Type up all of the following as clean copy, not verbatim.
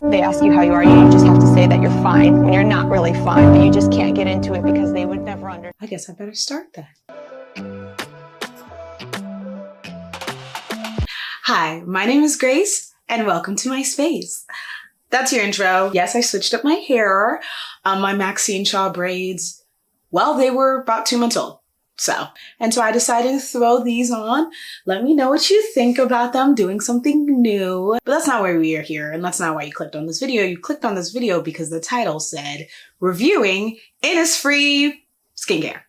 They ask you how you are, you just have to say that you're fine when you're not really fine, but you just can't get into it because they would never understand. I guess I better start that. Hi, my name is Grace and welcome to my space. That's your intro. Yes, I switched up my hair. My Maxine Shaw braids, well, they were about 2 months old. So I decided to throw these on. Let me know what you think about them, doing something new. But that's not why we are here, and that's not why you clicked on this video. You clicked on this video because the title said, reviewing Innisfree skincare.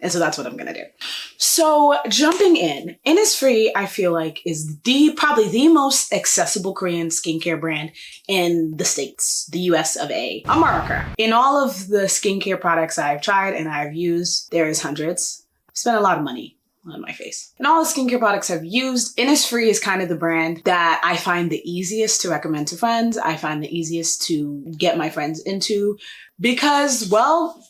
And so that's what I'm gonna do. So jumping in, Innisfree, I feel like is probably the most accessible Korean skincare brand in the States, the US of A. America. In all of the skincare products I've tried and I've used, there's hundreds. I've spent a lot of money on my face. In all the skincare products I've used, Innisfree is kind of the brand that I find the easiest to recommend to friends. I find the easiest to get my friends into because, well,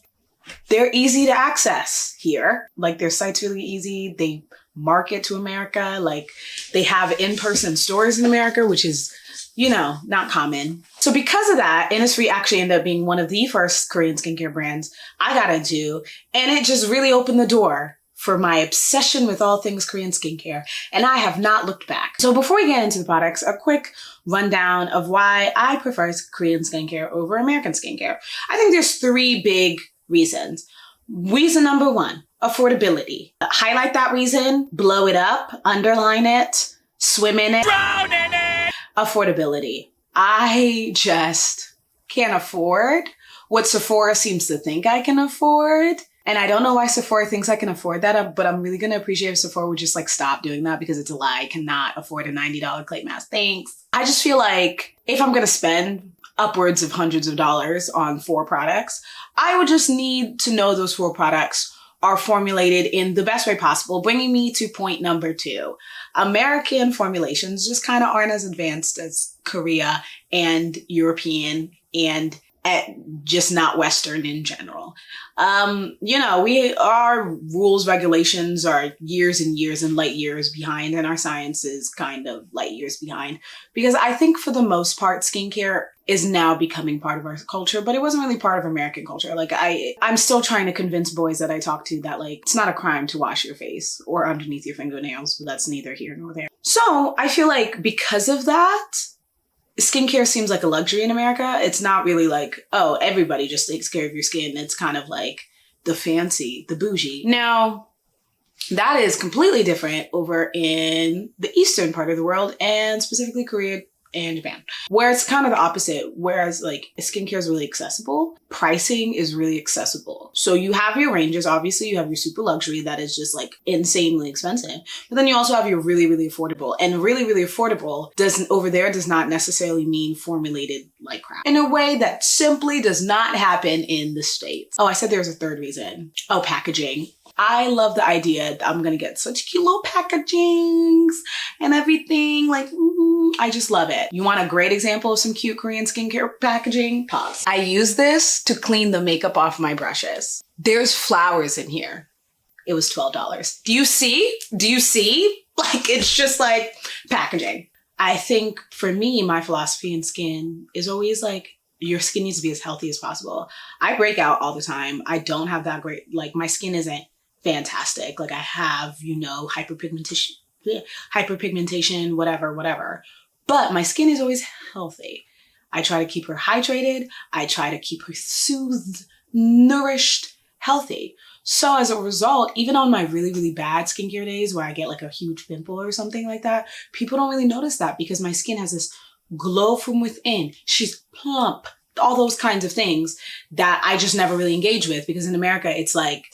they're easy to access here. Like their site's really easy. They market to America. Like they have in-person stores in America, which is, you know, not common. So because of that, Innisfree actually ended up being one of the first Korean skincare brands I got into. And it just really opened the door for my obsession with all things Korean skincare. And I have not looked back. So before we get into the products, a quick rundown of why I prefer Korean skincare over American skincare. I think there's 3 big reasons. Reason number 1, affordability. Highlight that reason, blow it up, underline it, swim in it. Drown in it! Affordability. I just can't afford what Sephora seems to think I can afford. And I don't know why Sephora thinks I can afford that, but I'm really going to appreciate if Sephora would just like stop doing that because it's a lie. I cannot afford a $90 clay mask. Thanks. I just feel like if I'm going to spend upwards of hundreds of dollars on 4 products, I would just need to know those 4 products are formulated in the best way possible, bringing me to point number 2. American formulations just kind of aren't as advanced as Korea and European and just not Western in general. You know, our rules, regulations are years and years and light years behind, and our science is kind of light years behind. Because I think for the most part, skincare is now becoming part of our culture, but it wasn't really part of American culture. Like I'm still trying to convince boys that I talk to that like, it's not a crime to wash your face or underneath your fingernails, but that's neither here nor there. So I feel like because of that, skincare seems like a luxury in America. It's not really like, oh, everybody just takes care of your skin. It's kind of like the fancy, the bougie. Now, that is completely different over in the eastern part of the world and specifically Korea and Japan, where it's kind of the opposite. Whereas like skincare is really accessible, pricing is really accessible. So you have your ranges. Obviously you have your super luxury that is just like insanely expensive, but then you also have your really, really affordable, and really, really affordable does not necessarily mean formulated like crap in a way that simply does not happen in the States. Oh, I said there was a 3rd reason. Oh, packaging. I love the idea that I'm gonna get such cute little packagings and everything. Like, I just love it. You want a great example of some cute Korean skincare packaging? Pause. I use this to clean the makeup off my brushes. There's flowers in here. It was $12. Do you see? Do you see? Like, it's just like packaging. I think for me, my philosophy in skin is always like, your skin needs to be as healthy as possible. I break out all the time. I don't have that great, like my skin isn't fantastic. Like I have, you know, hyperpigmentation, whatever. But my skin is always healthy. I try to keep her hydrated. I try to keep her soothed, nourished, healthy. So as a result, even on my really, really bad skincare days where I get like a huge pimple or something like that, people don't really notice that because my skin has this glow from within. She's plump, all those kinds of things that I just never really engage with because in America, it's like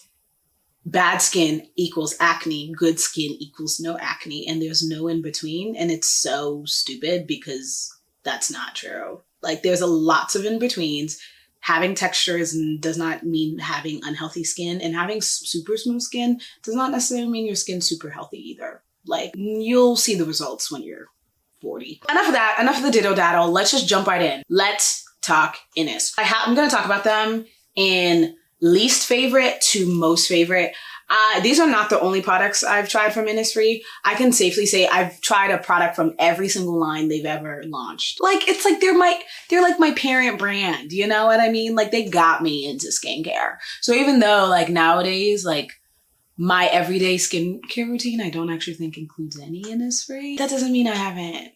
bad skin equals acne, good skin equals no acne, and there's no in between. And it's so stupid because that's not true. Like there's lots of in betweens. Having textures does not mean having unhealthy skin, and having super smooth skin does not necessarily mean your skin's super healthy either. Like you'll see the results when you're 40. Enough of that, enough of the ditto daddle. Let's just jump right in. Let's talk Innis. I'm gonna talk about them in least favorite to most favorite. These are not the only products I've tried from Innisfree. I can safely say I've tried a product from every single line they've ever launched. Like, it's like they're like my parent brand, you know what I mean? Like, they got me into skincare. So even though like nowadays, like my everyday skincare routine, I don't actually think includes any Innisfree, that doesn't mean I haven't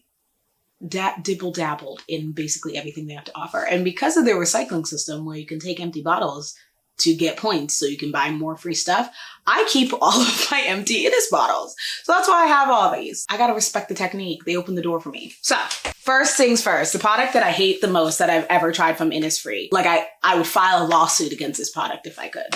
dabbled in basically everything they have to offer. And because of their recycling system where you can take empty bottles to get points so you can buy more free stuff, I keep all of my empty Innis bottles. So that's why I have all these. I gotta respect the technique. They opened the door for me. So first things first, the product that I hate the most that I've ever tried from Innisfree. Like I would file a lawsuit against this product if I could.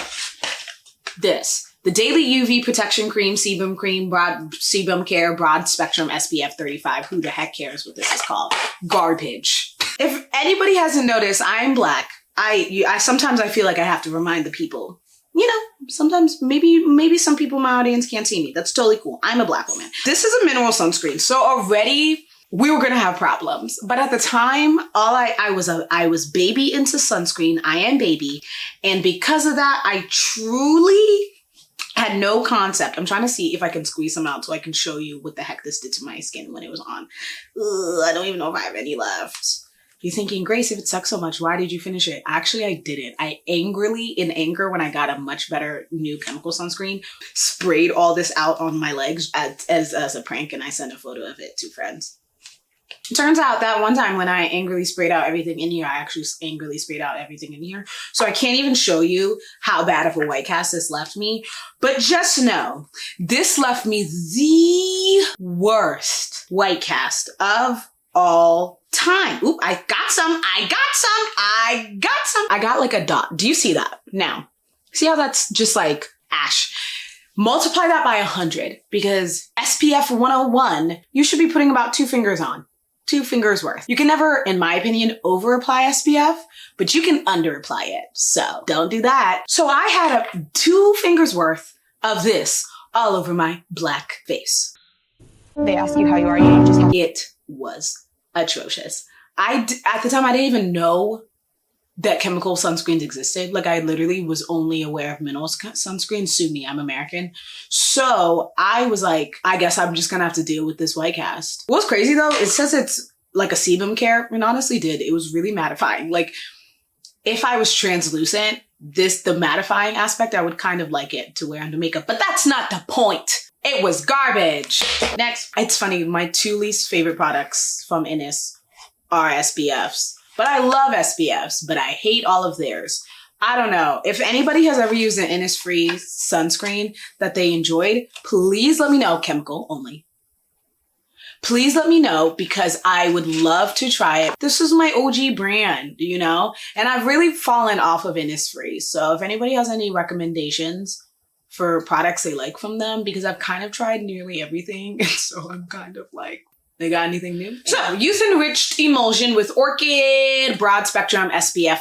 The Daily UV Protection Cream, Sebum Cream, Sebum Care, Broad Spectrum SPF 35. Who the heck cares what this is called? Garbage. If anybody hasn't noticed, I'm Black. I sometimes I feel like I have to remind the people, you know, sometimes maybe some people in my audience can't see me. That's totally cool. I'm a Black woman. This is a mineral sunscreen. So already we were gonna have problems. But at the time, I was baby into sunscreen. I am baby. And because of that, I truly had no concept. I'm trying to see if I can squeeze some out so I can show you what the heck this did to my skin when it was on. Ugh, I don't even know if I have any left. You're thinking, Grace, if it sucks so much, why did you finish it? Actually, I didn't. I in anger, when I got a much better new chemical sunscreen, sprayed all this out on my legs as a prank, and I sent a photo of it to friends. It turns out that one time when I angrily sprayed out everything in here, I actually angrily sprayed out everything in here. So I can't even show you how bad of a white cast this left me. But just know, this left me the worst white cast of all time. Oop, I got some. I got like a dot. Do you see that? Now, see how that's just like ash? Multiply that by 100, because SPF 101, you should be putting about 2 fingers on. 2 fingers worth. You can never, in my opinion, over apply SPF, but you can under apply it. So don't do that. So I had 2 fingers worth of this all over my black face. They ask you how you are, you just have to. It was atrocious. At the time, I didn't even know that chemical sunscreens existed. Like, I literally was only aware of mineral sunscreen. Sue me, I'm American. So I was like, I guess I'm just gonna have to deal with this white cast. What's crazy though, it says it's like a sebum care, and honestly did. It was really mattifying. Like, if I was translucent, the mattifying aspect, I would kind of like it to wear under makeup, but that's not the point. It was garbage. Next, it's funny, my 2 least favorite products from Innis are SPFs. But I love SPFs, but I hate all of theirs. I don't know. If anybody has ever used an Innisfree sunscreen that they enjoyed, please let me know. Chemical only. Please let me know, because I would love to try it. This is my OG brand, you know? And I've really fallen off of Innisfree. So if anybody has any recommendations for products they like from them, because I've kind of tried nearly everything. And so I'm kind of like, they got anything new? So, Youth Enriched Emulsion with Orchid Broad Spectrum SPF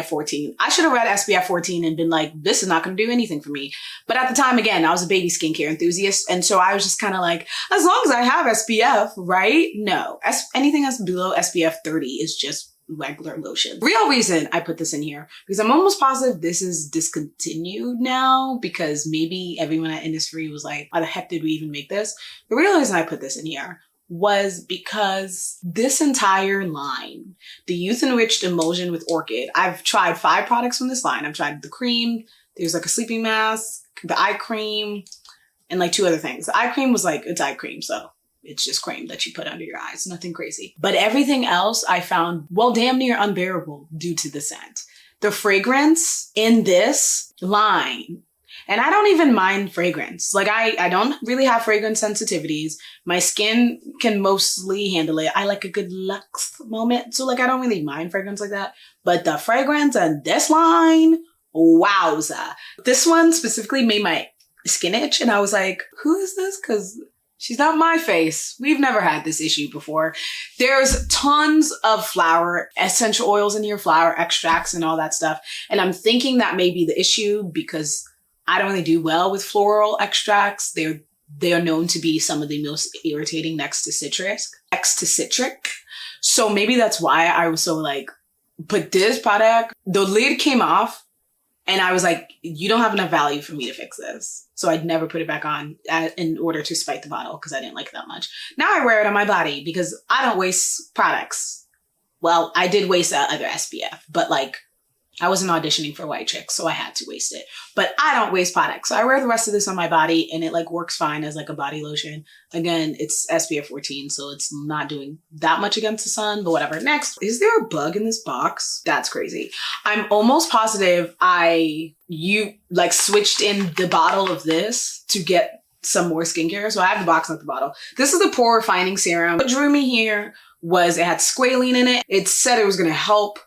14. I should have read SPF 14 and been like, this is not going to do anything for me. But at the time, again, I was a baby skincare enthusiast. And so I was just kind of like, as long as I have SPF, right? No. Anything that's below SPF 30 is just regular lotion. Real reason I put this in here, because I'm almost positive this is discontinued now, because maybe everyone at Innisfree was like, why the heck did we even make this? The real reason I put this in here was because this entire line, the Youth Enriched Emulsion with Orchid, I've tried 5 products from this line. I've tried the cream, there's like a sleeping mask, the eye cream, and like 2 other things. The eye cream was like, it's eye cream, so it's just cream that you put under your eyes, nothing crazy. But everything else I found, well, damn near unbearable due to the scent. The fragrance in this line, and I don't even mind fragrance. Like, I don't really have fragrance sensitivities. My skin can mostly handle it. I like a good luxe moment. So like, I don't really mind fragrance like that. But the fragrance in this line, wowza. This one specifically made my skin itch. And I was like, who is this? Because she's not my face. We've never had this issue before. There's tons of flower essential oils in here, flower extracts and all that stuff. And I'm thinking that may be the issue, because I don't really do well with floral extracts. They are known to be some of the most irritating next to citric. So maybe that's why I was so like, but this product, the lid came off And I was like, you don't have enough value for me to fix this. So I'd never put it back on in order to spite the bottle because I didn't like it that much. Now I wear it on my body because I don't waste products. Well, I did waste that other SPF, but like I wasn't auditioning for White Chicks, so I had to waste it. But I don't waste products. So I wear the rest of this on my body and it like works fine as like a body lotion. Again, it's SPF 14, so it's not doing that much against the sun, but whatever. Next, is there a bug in this box? That's crazy. I'm almost positive you like switched in the bottle of this to get some more skincare. So I have the box, not the bottle. This is the pore refining serum. What drew me here was it had squalene in it. It said it was going to help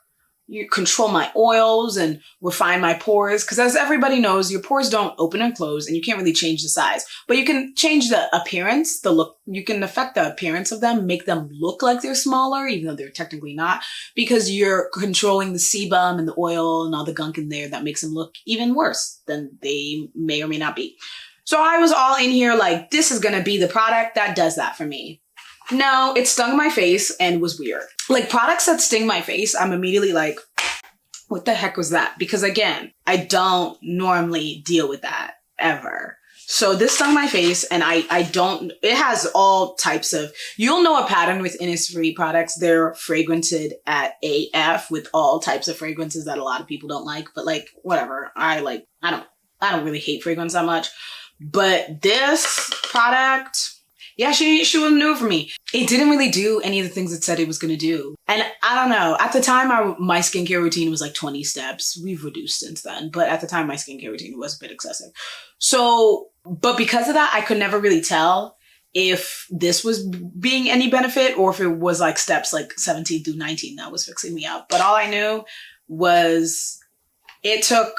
you control my oils and refine my pores. Because as everybody knows, your pores don't open and close and you can't really change the size. But you can change the appearance, the look. You can affect the appearance of them, make them look like they're smaller, even though they're technically not. Because you're controlling the sebum and the oil and all the gunk in there that makes them look even worse than they may or may not be. So I was all in here like, this is going to be the product that does that for me. No, it stung my face and was weird. Like products that sting my face, I'm immediately like, what the heck was that? Because again, I don't normally deal with that ever. So this stung my face and it has all types of, you'll know a pattern with Innisfree products. They're fragranced at AF with all types of fragrances that a lot of people don't like, but like, whatever. I don't really hate fragrance that much, but this product, yeah, she wasn't new for me. It didn't really do any of the things it said it was going to do. And I don't know. At the time, my skincare routine was like 20 steps. We've reduced since then. But at the time, my skincare routine was a bit excessive. So, but because of that, I could never really tell if this was being any benefit or if it was like steps like 17 through 19 that was fixing me up. But all I knew was it took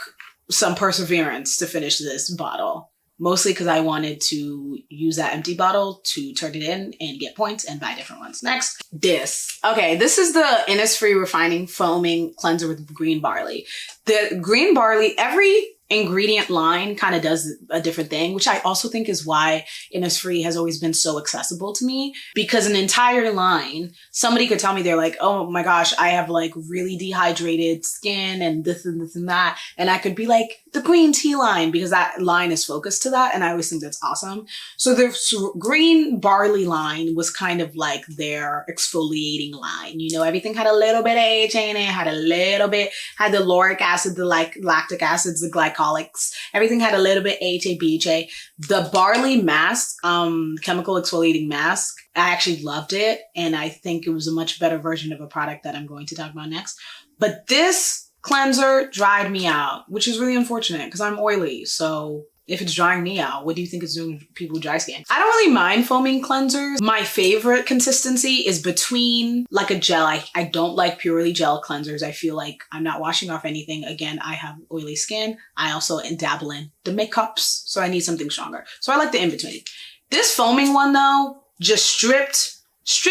some perseverance to finish this bottle. Mostly because I wanted to use that empty bottle to turn it in and get points and buy different ones. Next, this. Okay, this is the Innisfree Refining Foaming Cleanser with green barley. The green barley, every ingredient line kind of does a different thing, which I also think is why Innisfree has always been so accessible to me, because an entire line, somebody could tell me they're like, oh my gosh, I have like really dehydrated skin and this and this and that. And I could be like the green tea line because that line is focused to that. And I always think that's awesome. So the green barley line was kind of like their exfoliating line. You know, everything had a little bit of AHA in it, had the lauric acid, the lactic acids, the glycolics. Everything had a little bit AHA, BHA. The barley mask, chemical exfoliating mask, I actually loved it. And I think it was a much better version of a product that I'm going to talk about next. But this cleanser dried me out, which is really unfortunate because I'm oily. So if it's drying me out, what do you think it's doing to people with dry skin? I don't really mind foaming cleansers. My favorite consistency is between like a gel. I don't like purely gel cleansers. I feel like I'm not washing off anything. Again, I have oily skin. I also dabble in the makeups, so I need something stronger. So I like the in-between. This foaming one though, just stripped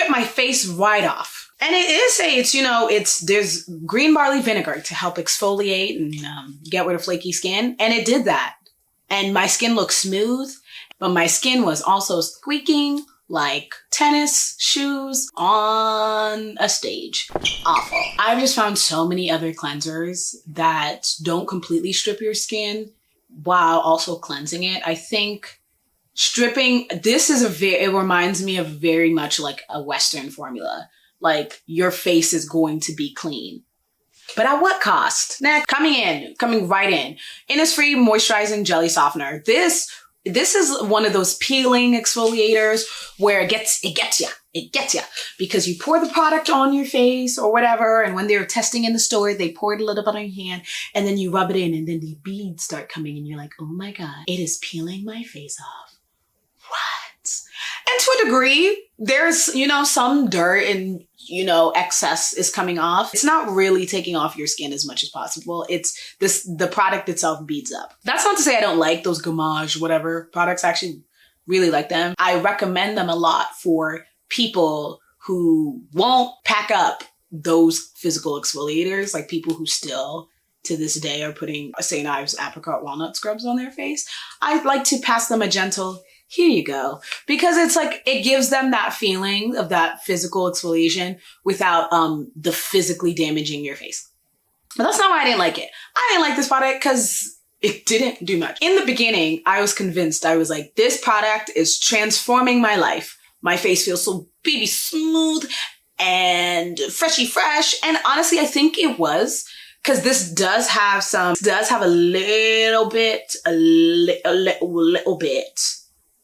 my face right off. And it is there's green barley vinegar to help exfoliate and get rid of flaky skin. And it did that. And my skin looked smooth, but my skin was also squeaking like tennis shoes on a stage. Awful. I've just found so many other cleansers that don't completely strip your skin while also cleansing it. I think stripping, it reminds me of very much like a Western formula. Like your face is going to be clean. But at what cost? Next, coming right in. Innisfree Moisturizing Jelly Softener. This is one of those peeling exfoliators where it gets you because you pour the product on your face or whatever. And when they're testing in the store, they pour it a little bit on your hand and then you rub it in and then the beads start coming and you're like, oh my God, it is peeling my face off. What? And to a degree, there's, some dirt and, excess is coming off. It's not really taking off your skin as much as possible. The product itself beads up. That's not to say I don't like those Homage, whatever products. I actually really like them. I recommend them a lot for people who won't pack up those physical exfoliators, like people who still to this day are putting St. Ives apricot walnut scrubs on their face. I'd like to pass them a gentle, here you go. Because it's like, it gives them that feeling of that physical exfoliation without the physically damaging your face. But that's not why I didn't like it. I didn't like this product because it didn't do much. In the beginning, I was convinced. I was like, this product is transforming my life. My face feels so baby smooth and freshy fresh. And honestly, I think it was, because this does have a little bit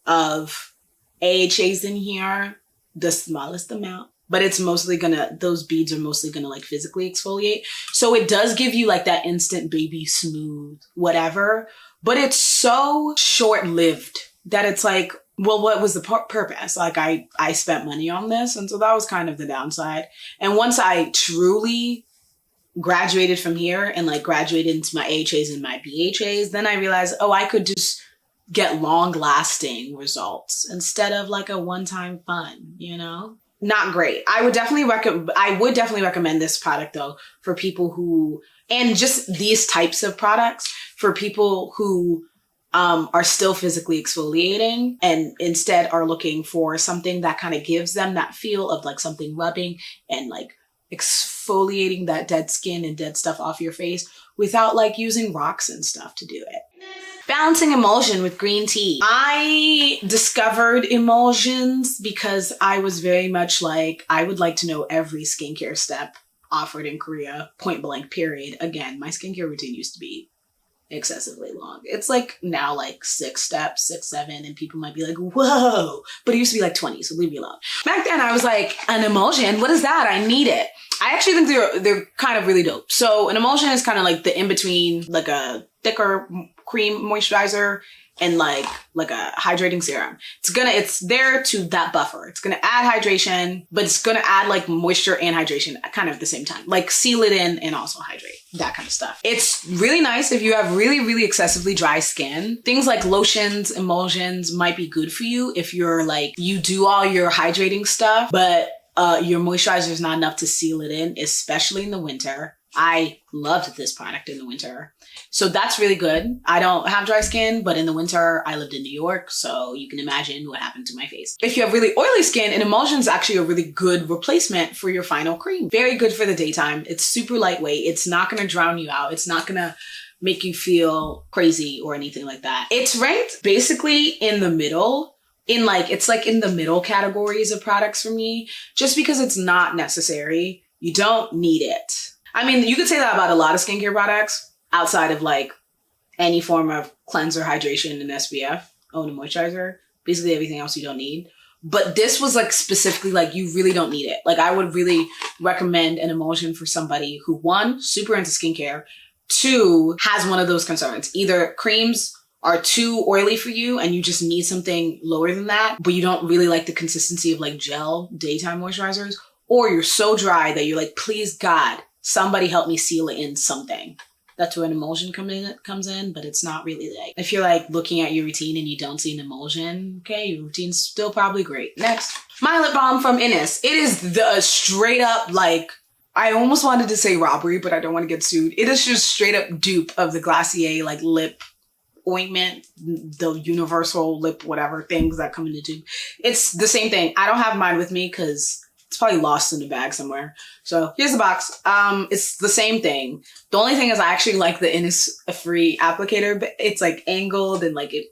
of AHAs in here, the smallest amount, but it's mostly those beads are mostly gonna like physically exfoliate. So it does give you like that instant baby smooth, whatever, but it's so short-lived that it's like, well, what was the purpose? Like I spent money on this. And so that was kind of the downside. And once I truly graduated from here and like graduated into my AHAs and my BHAs, then I realized, oh, I could just get long lasting results instead of like a one-time fun, you know? Not great. I would definitely recommend this product though for people who, and just these types of products for people who are still physically exfoliating and instead are looking for something that kind of gives them that feel of like something rubbing and like exfoliating that dead skin and dead stuff off your face without like using rocks and stuff to do it. Balancing emulsion with green tea. I discovered emulsions because I was very much like, I would like to know every skincare step offered in Korea, point blank period. Again, my skincare routine used to be excessively long. It's like now like 6 steps, 6, 7, and people might be like, whoa, but it used to be like 20, so leave me alone. Back then I was like, an emulsion, what is that? I need it. I actually think they're kind of really dope. So an emulsion is kind of like the in-between, like a thicker cream moisturizer and like a hydrating serum. It's there to that buffer. It's gonna add hydration, but it's gonna add like moisture and hydration kind of at the same time. Like seal it in and also hydrate, that kind of stuff. It's really nice if you have really, really excessively dry skin. Things like lotions, emulsions might be good for you if you're like, you do all your hydrating stuff, but your moisturizer is not enough to seal it in, especially in the winter. I loved this product in the winter. So that's really good. I don't have dry skin, but in the winter, I lived in New York, so you can imagine what happened to my face. If you have really oily skin, an emulsion is actually a really good replacement for your final cream. Very good for the daytime. It's super lightweight. It's not gonna drown you out. It's not gonna make you feel crazy or anything like that. It's ranked basically in the middle. It's like in the middle categories of products for me, just because it's not necessary. You don't need it. I mean, you could say that about a lot of skincare products outside of like any form of cleanser, hydration, and SPF, and a moisturizer. Basically everything else you don't need. But this was like specifically like you really don't need it. Like I would really recommend an emulsion for somebody who, 1, super into skincare, 2, has one of those concerns. Either creams are too oily for you and you just need something lower than that, but you don't really like the consistency of like gel daytime moisturizers, or you're so dry that you're like, please God, somebody help me seal it in something. That's where an emulsion comes in, but it's not really like, if you're like looking at your routine and you don't see an emulsion, okay, your routine's still probably great. Next, my lip balm from Innis. It is the straight up like, I almost wanted to say robbery, but I don't want to get sued. It is just straight up dupe of the Glossier like lip ointment, the universal lip whatever things that come in the tube. It's the same thing. I don't have mine with me because it's probably lost in the bag somewhere. So here's the box. It's the same thing. The only thing is I actually like the Innisfree applicator, but it's like angled and like it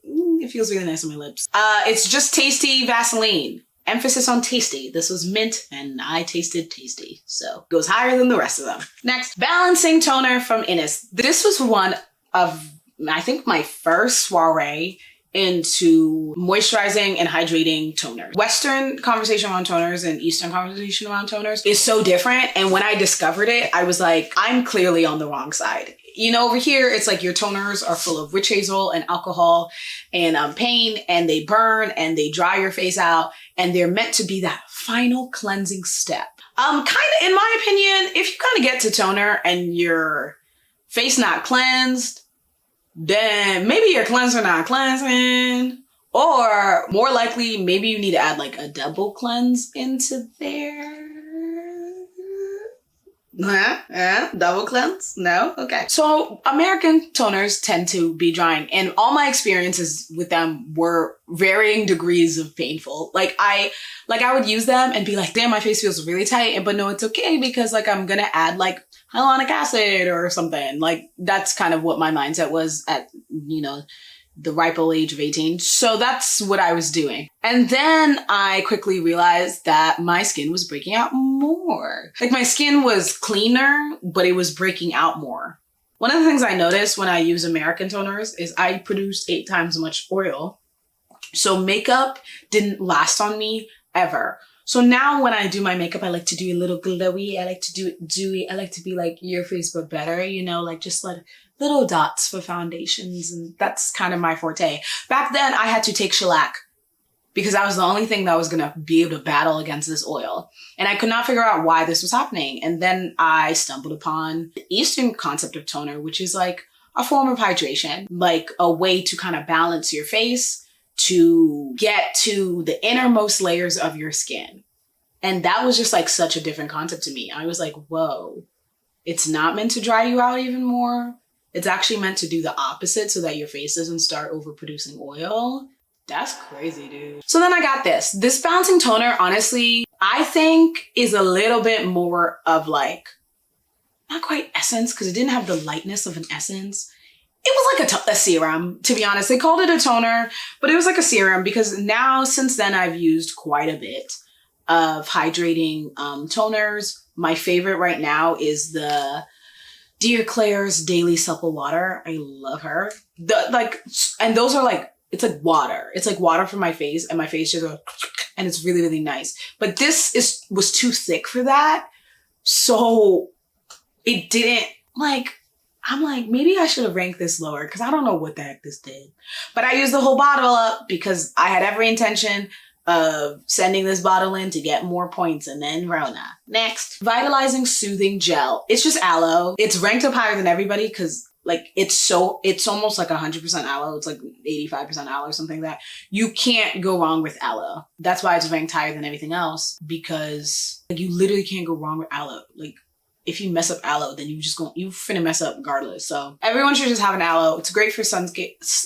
feels really nice on my lips. It's just tasty Vaseline. Emphasis on tasty. This was mint and I tasted tasty. So it goes higher than the rest of them. Next, balancing toner from Innis. This was one of, I think, my first soiree into moisturizing and hydrating toners. Western conversation around toners and Eastern conversation around toners is so different. And when I discovered it, I was like, I'm clearly on the wrong side. You know, over here, it's like your toners are full of witch hazel and alcohol and pain, and they burn and they dry your face out. And they're meant to be that final cleansing step. Kind of, in my opinion, if you kind of get to toner and your face not cleansed, then maybe your cleanser not cleansing, or more likely, maybe you need to add like a double cleanse into there. Double cleanse? No? Okay. So American toners tend to be drying, and all my experiences with them were varying degrees of painful. Like I would use them and be like, damn, my face feels really tight. But no, it's okay because like I'm gonna add like hyaluronic acid or something. Like that's kind of what my mindset was at, you know, the ripe old age of 18. So that's what I was doing. And then I quickly realized that my skin was breaking out more. Like my skin was cleaner, but it was breaking out more. One of the things I noticed when I use American toners is I produce 8 times as much oil. So makeup didn't last on me ever. So now when I do my makeup, I like to do a little glowy. I like to do it dewy. I like to be like your face but better, you know, like just like little dots for foundations. And that's kind of my forte. Back then I had to take shellac because that was the only thing that was going to be able to battle against this oil. And I could not figure out why this was happening. And then I stumbled upon the Eastern concept of toner, which is like a form of hydration, like a way to kind of balance your face to get to the innermost layers of your skin. And that was just like such a different concept to me. I was like, whoa, it's not meant to dry you out even more. It's actually meant to do the opposite so that your face doesn't start overproducing oil. That's crazy, dude. So then I got this. This balancing toner, honestly, I think is a little bit more of like, not quite essence, because it didn't have the lightness of an essence. It was like a serum, to be honest. They called it a toner, but it was like a serum because now, since then, I've used quite a bit of hydrating toners. My favorite right now is the Dear Klairs Daily Supple Water. I love her. And those are like, it's like water. It's like water for my face, and my face just goes, and it's really, really nice. But this was too thick for that. So it didn't like, I'm like, maybe I should have ranked this lower because I don't know what the heck this did. But I used the whole bottle up because I had every intention of sending this bottle in to get more points, and then Rona. Next, Vitalizing Soothing Gel. It's just aloe. It's ranked up higher than everybody because like it's almost like 100% aloe. It's like 85% aloe or something like that. You can't go wrong with aloe. That's why it's ranked higher than everything else, because like you literally can't go wrong with aloe. Like if you mess up aloe, then you finna mess up regardless. So everyone should just have an aloe. It's great for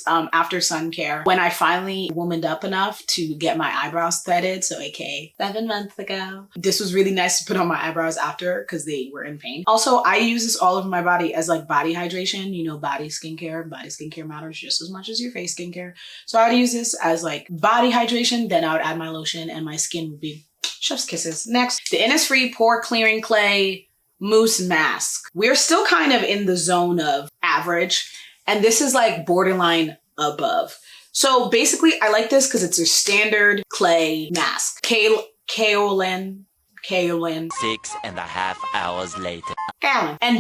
after sun care. When I finally womaned up enough to get my eyebrows threaded, so aka 7 months ago, this was really nice to put on my eyebrows after because they were in pain. Also, I use this all over my body as like body hydration, you know, body skincare. Body skincare matters just as much as your face skincare. So I would use this as like body hydration, then I would add my lotion and my skin would be chef's kisses. Next, the Innisfree Pore Clearing Clay Mousse Mask. We're still kind of in the zone of average, and this is like borderline above. So basically, I like this because it's a standard clay mask. Kaolin. 6.5 hours later. Kaolin and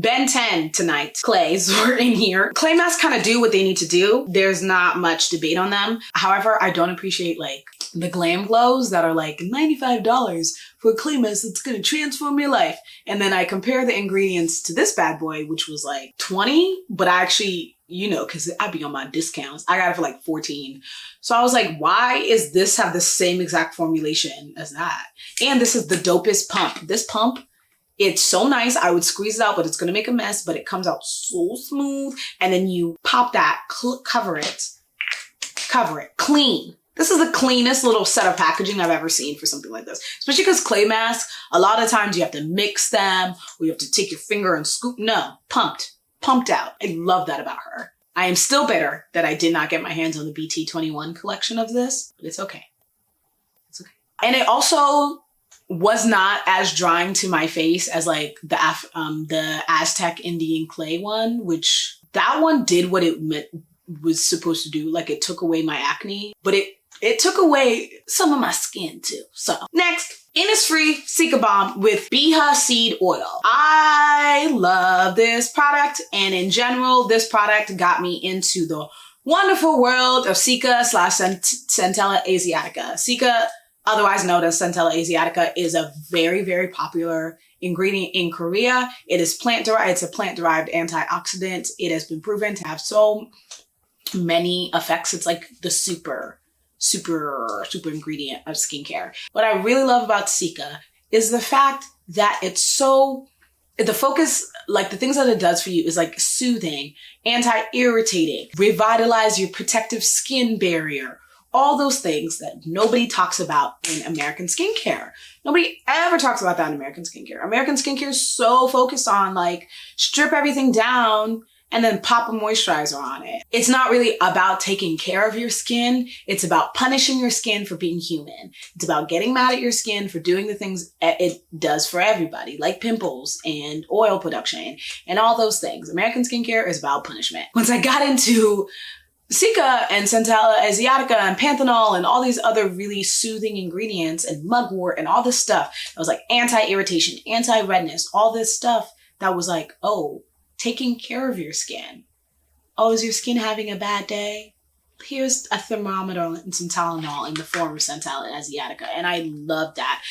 bentonite clays were in here. Clay masks kind of do what they need to do. There's not much debate on them. However, I don't appreciate like the glam glows that are like $95 for a clay mask that's gonna transform your life. And then I compare the ingredients to this bad boy, which was like 20, but I actually, you know, cause I'd be on my discounts, I got it for like 14. So I was like, why is this have the same exact formulation as that? And this is the dopest pump. This pump, it's so nice. I would squeeze it out, but it's gonna make a mess, but it comes out so smooth. And then you pop that, cover it, clean. This is the cleanest little set of packaging I've ever seen for something like this. Especially because clay masks, a lot of times you have to mix them, or you have to take your finger and scoop. No, pumped out. I love that about her. I am still bitter that I did not get my hands on the BT21 collection of this, but it's okay. It's okay. And it also was not as drying to my face as like the Aztec Indian clay one, which that one did what it was supposed to do. Like it took away my acne, but it took away some of my skin too. So next, Innisfree Cica Balm with Biha Seed Oil. I love this product, and in general, this product got me into the wonderful world of Cica/Centella asiatica. Cica, otherwise known as Centella asiatica, is a very, very popular ingredient in Korea. It is plant-derived. It's a plant-derived antioxidant. It has been proven to have so many effects. It's like the super ingredient of skincare. What I really love about Cica is the fact that it's so, the focus, like the things that it does for you is like soothing, anti-irritating, revitalize your protective skin barrier, all those things that nobody talks about in American skincare. Nobody ever talks about that in American skincare. American skincare is so focused on like strip everything down and then pop a moisturizer on it. It's not really about taking care of your skin. It's about punishing your skin for being human. It's about getting mad at your skin for doing the things it does for everybody, like pimples and oil production and all those things. American skincare is about punishment. Once I got into 𝒂𝒃 and 𝒂𝒂 asiatica and panthenol and all these other really soothing ingredients and mugwort and all this stuff, it was like anti-irritation, anti-redness, all this stuff that was like, oh, taking care of your skin. Oh, is your skin having a bad day? Here's a thermometer and some Tylenol in the form of 𝒂𝒂 asiatica. And I loved that.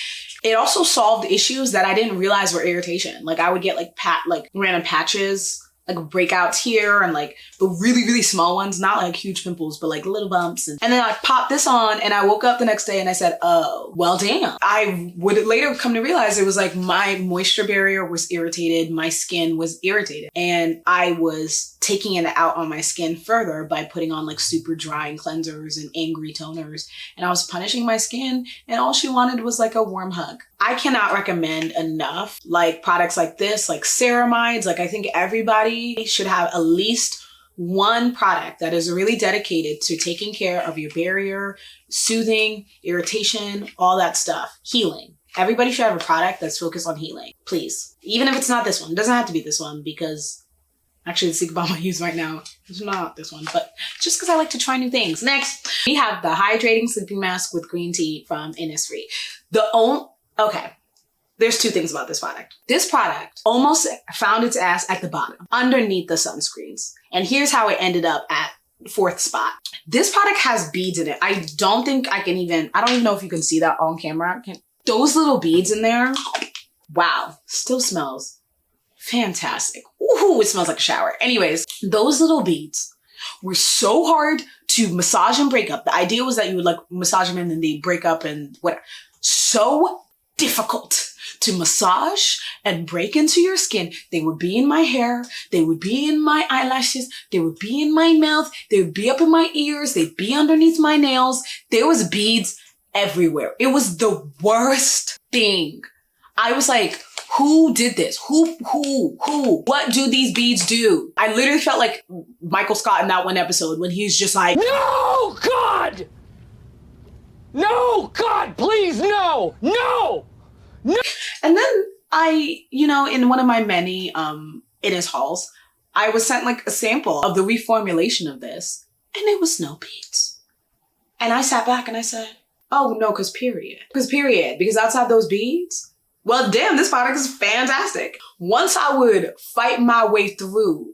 It also solved issues that I didn't realize were irritation. Like I would get like random patches, like breakouts here and like the really, really small ones, not like huge pimples, but like little bumps. And then I popped this on and I woke up the next day and I said, oh, well, damn. I would later come to realize it was like my moisture barrier was irritated. My skin was irritated and I was taking it out on my skin further by putting on like super drying cleansers and angry toners. And I was punishing my skin and all she wanted was like a warm hug. I cannot recommend enough like products like this, like ceramides. Like I think everybody should have at least one product that is really dedicated to taking care of your barrier, soothing, irritation, all that stuff, healing. Everybody should have a product that's focused on healing, please. Even if it's not this one, it doesn't have to be this one because actually the 𝒂𝒃 balm I use right now is not this one, but just because I like to try new things. Next, we have the hydrating sleeping mask with green tea from Innisfree. Okay, there's two things about this product. This product almost found its ass at the bottom, underneath the sunscreens. And here's how it ended up at 4th spot. This product has beads in it. I don't even know if you can see that on camera. Those little beads in there, wow, still smells fantastic. Ooh, it smells like a shower. Anyways, those little beads were so hard to massage and break up. The idea was that you would like massage them and then they break up and whatever. So difficult to massage and break into your skin. They would be in my hair. They would be in my eyelashes. They would be in my mouth. They would be up in my ears. They'd be underneath my nails. There was beads everywhere. It was the worst thing. I was like, who did this? Who? What do these beads do? I literally felt like Michael Scott in that one episode when he's just like, no, God! No, God, please, no! No! No! And then in one of my many Innis hauls, I was sent like a sample of the reformulation of this and it was no beads. And I sat back and I said, oh no, because outside those beads, well, damn, this product is fantastic. Once I would fight my way through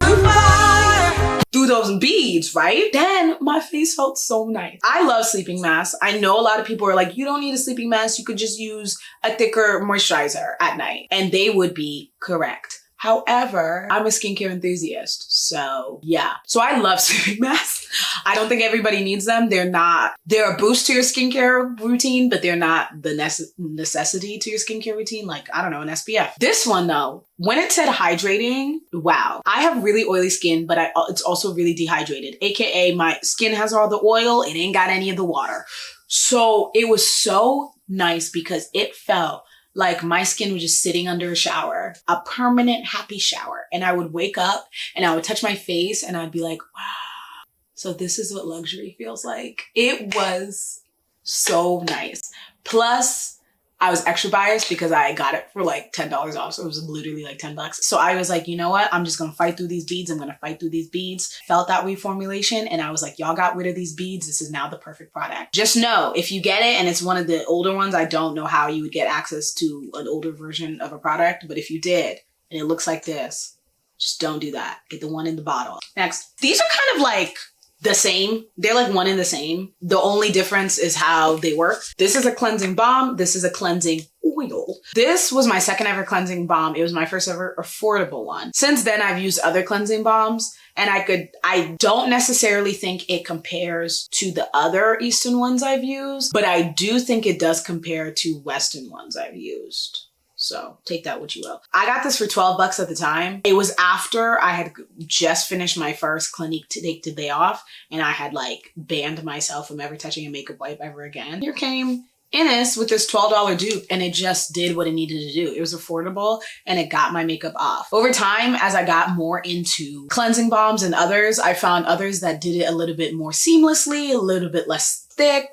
those beads, right? Then my face felt so nice. I love sleeping masks. I know a lot of people are like, you don't need a sleeping mask. You could just use a thicker moisturizer at night. And they would be correct. However, I'm a skincare enthusiast. So yeah. So I love sleeping masks. I don't think everybody needs them. They're a boost to your skincare routine, but they're not the necessity to your skincare routine. Like, I don't know, an SPF. This one though, when it said hydrating, wow. I have really oily skin, but it's also really dehydrated. AKA my skin has all the oil. It ain't got any of the water. So it was so nice because it felt like my skin was just sitting under a shower, a permanent happy shower. And I would wake up and I would touch my face and I'd be like, wow. So this is what luxury feels like. It was so nice. Plus, I was extra biased because I got it for like $10 off. So it was literally like $10. So I was like, you know what? I'm just going to fight through these beads. I'm going to fight through these beads. Felt that reformulation. And I was like, y'all got rid of these beads. This is now the perfect product. Just know if you get it and it's one of the older ones, I don't know how you would get access to an older version of a product. But if you did, and it looks like this, just don't do that. Get the one in the bottle. Next, these are kind of like the same. They're like one and the same. The only difference is how they work. This is a cleansing balm. This is a cleansing oil. This was my second ever cleansing balm. It was my first ever affordable one. Since then, I've used other cleansing balms and I don't necessarily think it compares to the other Eastern ones I've used, but I do think it does compare to Western ones I've used. So take that what you will. I got this for $12 at the time. It was after I had just finished my first Clinique Take the Day Off, and I had like banned myself from ever touching a makeup wipe ever again. Here came Innis with this $12 dupe, and it just did what it needed to do. It was affordable and it got my makeup off. Over time, as I got more into cleansing balms and others, I found others that did it a little bit more seamlessly, a little bit less thick.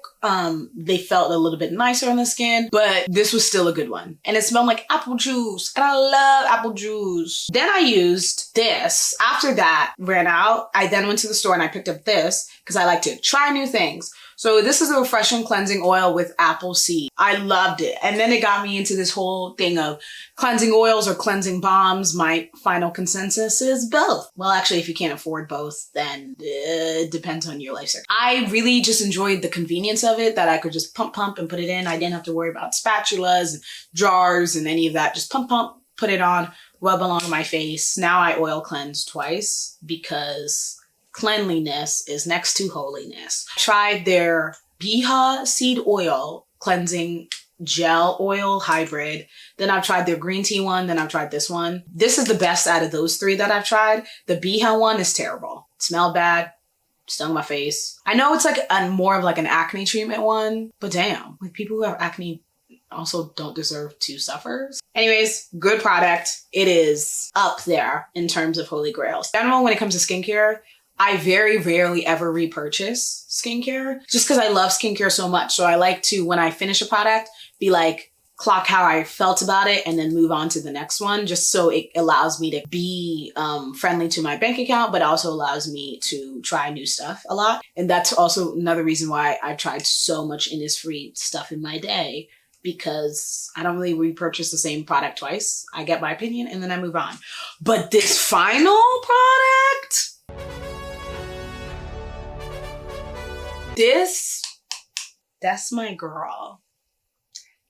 They felt a little bit nicer on the skin, but this was still a good one. And it smelled like apple juice, and I love apple juice. Then I used this. After that ran out, I then went to the store and I picked up this because I like to try new things. So this is a refreshing cleansing oil with apple seed. I loved it. And then it got me into this whole thing of cleansing oils or cleansing balms. My final consensus is both. Well, actually, if you can't afford both, then it depends on your life circle. I really just enjoyed the convenience of it, that I could just pump and put it in. I didn't have to worry about spatulas and jars and any of that. Just pump, put it on, rub along my face. Now I oil cleanse twice because cleanliness is next to holiness. I tried their 𝒕𝒉𝒂𝒕𝒔 seed oil cleansing gel oil hybrid. Then I've tried their green tea one. Then I've tried this one. This is the best out of those three that I've tried. The 𝒕𝒉𝒂𝒕𝒔 one is terrible. It smelled bad, stung my face. I know it's like more of like an acne treatment one, but damn, like people who have acne also don't deserve to suffer. Anyways, good product. It is up there in terms of holy grails. In general, when it comes to skincare, I very rarely ever repurchase skincare just because I love skincare so much. So I like to, when I finish a product, be like, clock how I felt about it and then move on to the next one, just so it allows me to be friendly to my bank account, but also allows me to try new stuff a lot. And that's also another reason why I've tried so much Innisfree stuff in my day, because I don't really repurchase the same product twice. I get my opinion and then I move on. But this final product, that's my girl.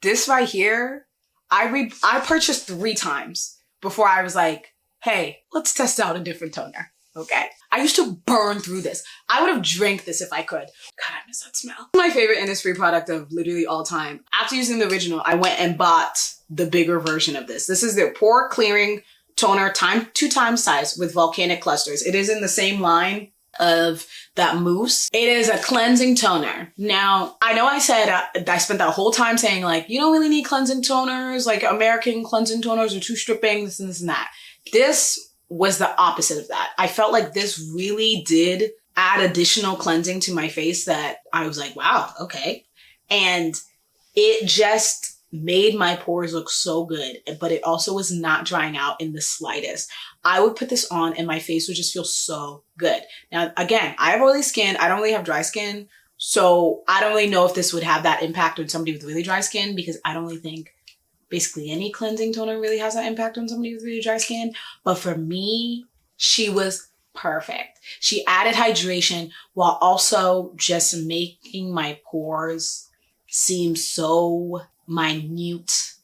This right here, I purchased 3 times before I was like, hey, let's test out a different toner, okay? I used to burn through this. I would have drank this if I could. God, I miss that smell. My favorite Innisfree product of literally all time. After using the original, I went and bought the bigger version of this. This is their pore clearing toner 2 times size with volcanic clusters. It is in the same line of that mousse. It is a cleansing toner. Now, I know I said, I spent that whole time saying like, you don't really need cleansing toners, like American cleansing toners are too stripping, this and this and that. This was the opposite of that. I felt like this really did add additional cleansing to my face that I was like, wow, okay. And it just made my pores look so good, but it also was not drying out in the slightest. I would put this on and my face would just feel so good. Now, again, I have oily skin. I don't really have dry skin. So I don't really know if this would have that impact on somebody with really dry skin, because I don't really think basically any cleansing toner really has that impact on somebody with really dry skin. But for me, she was perfect. She added hydration while also just making my pores seem so minute,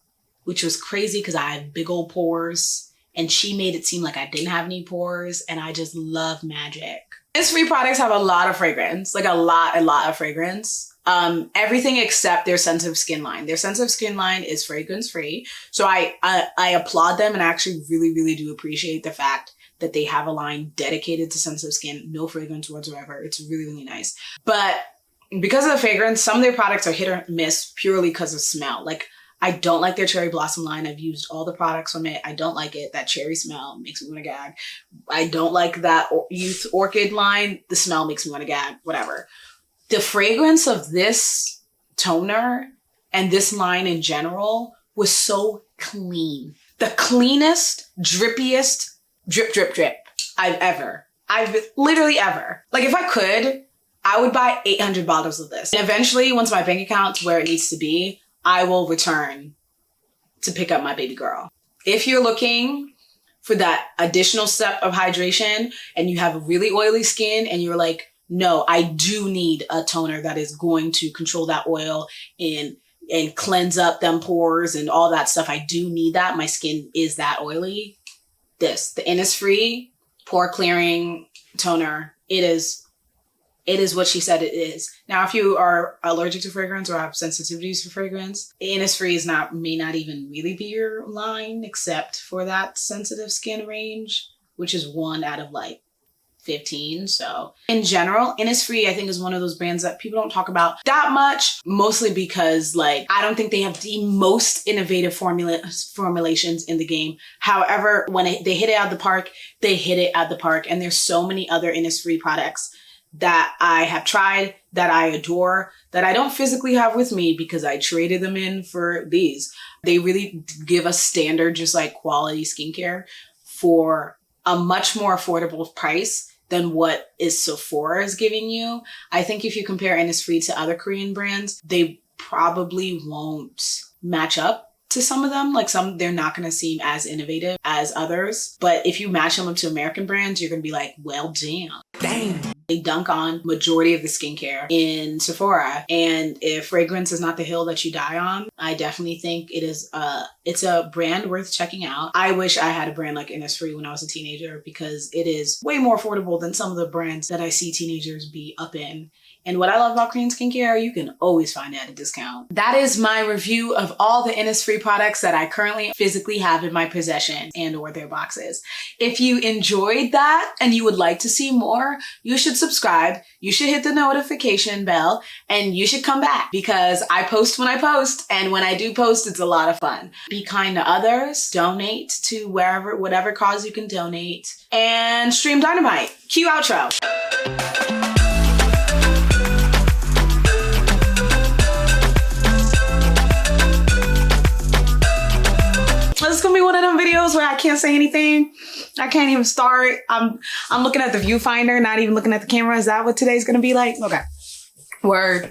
which was crazy because I have big old pores, and she made it seem like I didn't have any pores, and I just love magic. Innisfree products have a lot of fragrance, like a lot of fragrance. Everything except their sensitive skin line. Their sensitive skin line is fragrance free. So I applaud them, and I actually really do appreciate the fact that they have a line dedicated to sensitive skin, no fragrance whatsoever. It's really nice. But because of the fragrance, some of their products are hit or miss purely because of smell. Like, I don't like their cherry blossom line. I've used all the products from it. I don't like it. That cherry smell makes me want to gag. I don't like that youth orchid line. The smell makes me want to gag, whatever. The fragrance of this toner and this line in general was so clean. The cleanest, drippiest drip I've literally ever. Like, if I could, I would buy 800 bottles of this. And eventually, once my bank account's where it needs to be, I will return to pick up my baby girl. If you're looking for that additional step of hydration and you have really oily skin and you're like, no, I do need a toner that is going to control that oil and cleanse up them pores and all that stuff. I do need that. My skin is that oily. The Innisfree pore clearing toner, it is it is what she said it is. Now, if you are allergic to fragrance or have sensitivities for fragrance, Innisfree may not even really be your line, except for that sensitive skin range, which is 1 out of like 15. So in general, Innisfree I think is one of those brands that people don't talk about that much, mostly because like I don't think they have the most innovative formulations in the game. However, when they hit it out of the park, they hit it out of the park. And there's so many other Innisfree products that I have tried, that I adore, that I don't physically have with me because I traded them in for these. They really give us standard, just like quality skincare for a much more affordable price than what is Sephora is giving you. I think if you compare Innisfree to other Korean brands, they probably won't match up to some of them. Like some, they're not going to seem as innovative as others. But if you match them up to American brands, you're going to be like, well, damn. They dunk on majority of the skincare in Sephora. And if fragrance is not the hill that you die on, I definitely think it's a brand worth checking out. I wish I had a brand like Innisfree when I was a teenager because it is way more affordable than some of the brands that I see teenagers be up in. And what I love about Korean skincare, you can always find it at a discount. That is my review of all the Innisfree products that I currently physically have in my possession and or their boxes. If you enjoyed that and you would like to see more, you should subscribe, you should hit the notification bell, and you should come back because I post when I post, and when I do post, it's a lot of fun. Be kind to others, donate to whatever cause you can donate, and stream Dynamite. Cue outro. This is gonna be one of them videos where I can't say anything. I can't even start. I'm looking at the viewfinder, not even looking at the camera. Is that what today's gonna be like? Okay. Word.